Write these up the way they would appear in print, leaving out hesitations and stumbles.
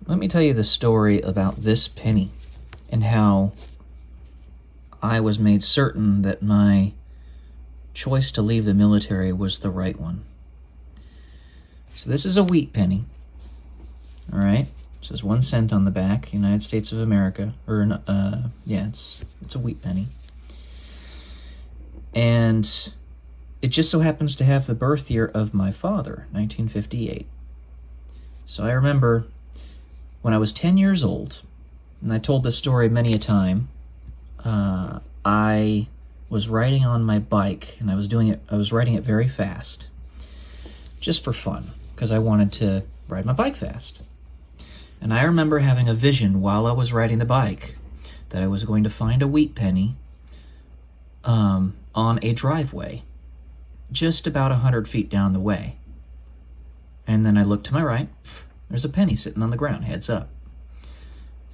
let me tell you the story about this penny and how I was made certain that my choice to leave the military was the right one. So this is a wheat penny, all right? It says 1 cent on the back, United States of America, or it's a wheat penny. And it just so happens to have the birth year of my father, 1958. So I remember when I was 10 years old, and I told this story many a time, I was riding on my bike, and I was riding it very fast, just for fun, because I wanted to ride my bike fast. And I remember having a vision while I was riding the bike that I was going to find a wheat penny on a driveway, just about 100 feet down the way. And then I look to my right, there's a penny sitting on the ground, heads up.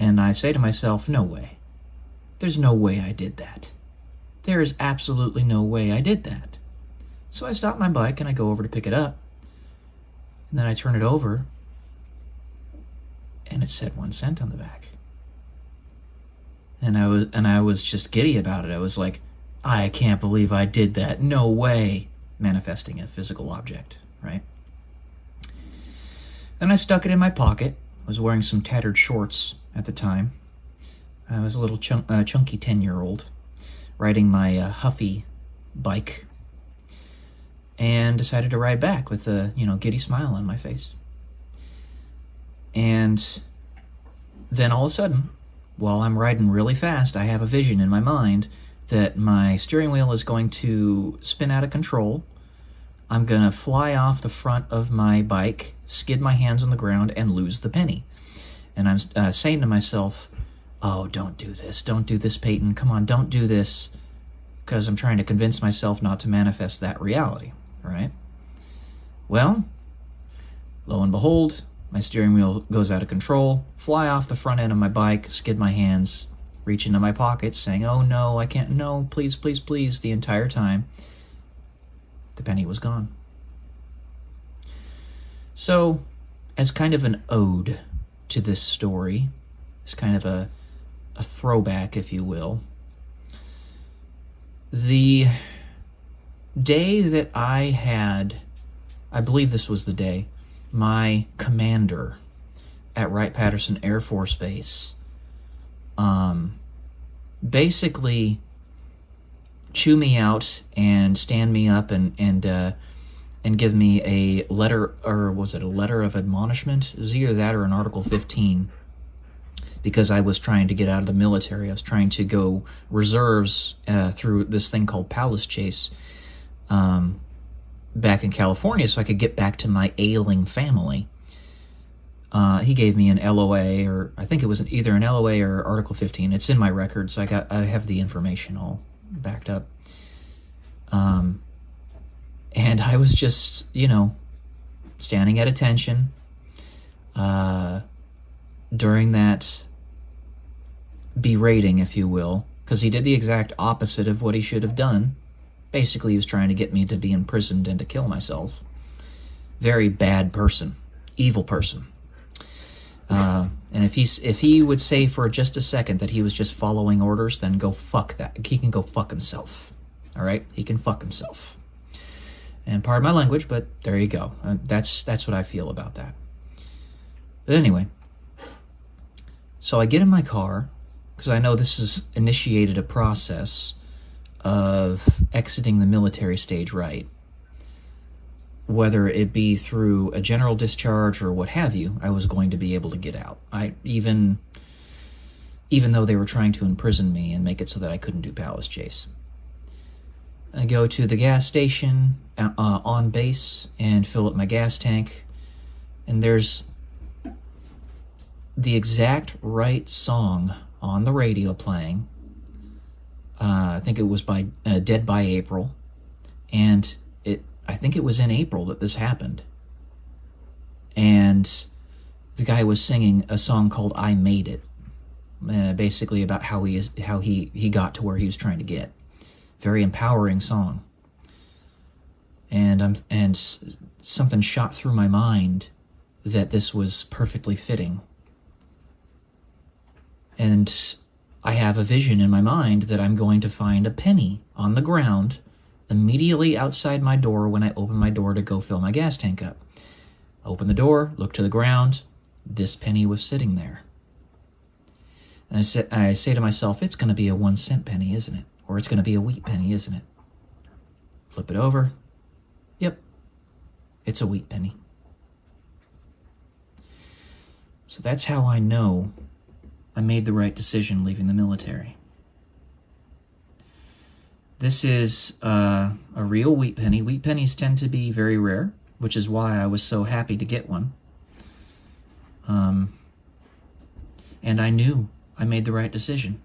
And I say to myself, no way. There's no way I did that. There is absolutely no way I did that. So I stop my bike and I go over to pick it up. And then I turn it over, and it said 1 cent on the back. And I was just giddy about it. I was like, I can't believe I did that. No way. Manifesting a physical object, right? Then I stuck it in my pocket. I was wearing some tattered shorts at the time. I was a little chunky 10-year-old riding my Huffy bike, and decided to ride back with a giddy smile on my face. And then all of a sudden, while I'm riding really fast, I have a vision in my mind that my steering wheel is going to spin out of control. I'm going to fly off the front of my bike, skid my hands on the ground, and lose the penny. And I'm saying to myself, oh, don't do this, Payton. Come on, don't do this. Because I'm trying to convince myself not to manifest that reality, right? Well, lo and behold, my steering wheel goes out of control, fly off the front end of my bike, skid my hands, reach into my pockets, saying, oh no, I can't, no, please, please, please, the entire time. The penny was gone. So, as kind of an ode to this story, as kind of a throwback, if you will, the day that I had, I believe this was the day, my commander at Wright-Patterson Air Force Base basically chew me out and stand me up and give me a letter, or was it a letter of admonishment? It was either that or an Article 15, because I was trying to get out of the military. I was trying to go reserves through this thing called Palace Chase back in California, so I could get back to my ailing family. He gave me an LOA, or I think it was either an LOA or Article 15. It's in my records. I have the information all backed up. And I was just, standing at attention during that berating, if you will, because he did the exact opposite of what he should have done. Basically, he was trying to get me to be imprisoned and to kill myself. Very bad person. Evil person. And if he would say for just a second that he was just following orders, then go fuck that. He can go fuck himself. All right? He can fuck himself. And pardon my language, but there you go. That's what I feel about that. But anyway, so I get in my car, because I know this has initiated a process of exiting the military stage right. Whether it be through a general discharge or what have you, I was going to be able to get out. Even though they were trying to imprison me and make it so that I couldn't do Palace Chase. I go to the gas station on base and fill up my gas tank, and there's the exact right song on the radio playing. I think it was by Dead by April, and I think it was in April that this happened. And the guy was singing a song called "I Made It," basically about how he got to where he was trying to get. Very empowering song. And something shot through my mind that this was perfectly fitting And I have a vision in my mind that I'm going to find a penny on the ground immediately outside my door when I open my door to go fill my gas tank up. Open the door, look to the ground. This penny was sitting there. And I say to myself, it's going to be a 1-cent penny, isn't it? Or it's going to be a wheat penny, isn't it? Flip it over. Yep, it's a wheat penny. So that's how I know I made the right decision leaving the military. This is a real wheat penny. Wheat pennies tend to be very rare, which is why I was so happy to get one. And I knew I made the right decision.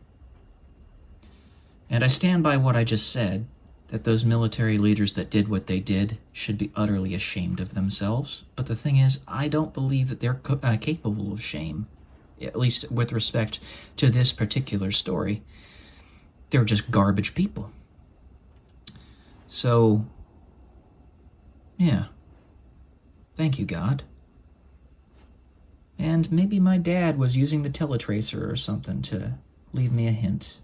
And I stand by what I just said, that those military leaders that did what they did should be utterly ashamed of themselves. But the thing is, I don't believe that they're capable of shame, at least with respect to this particular story. They're just garbage people. So, yeah. Thank you, God. And maybe my dad was using the teletracer or something to leave me a hint,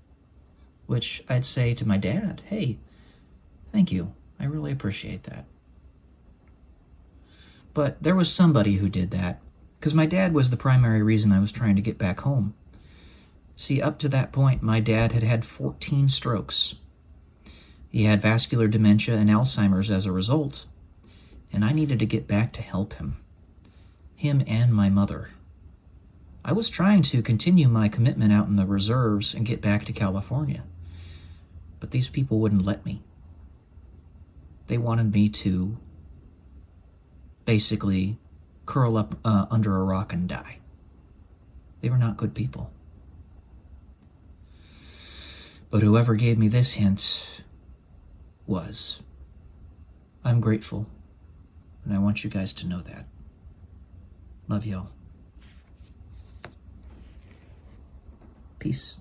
which I'd say to my dad, hey, thank you. I really appreciate that. But there was somebody who did that, because my dad was the primary reason I was trying to get back home. See, up to that point, my dad had had 14 strokes. He had vascular dementia and Alzheimer's as a result, and I needed to get back to help him and my mother. I was trying to continue my commitment out in the reserves and get back to California, but these people wouldn't let me. They wanted me to basically curl up under a rock and die. They were not good people. But whoever gave me this hint was. I'm grateful, and I want you guys to know that. Love y'all. Peace.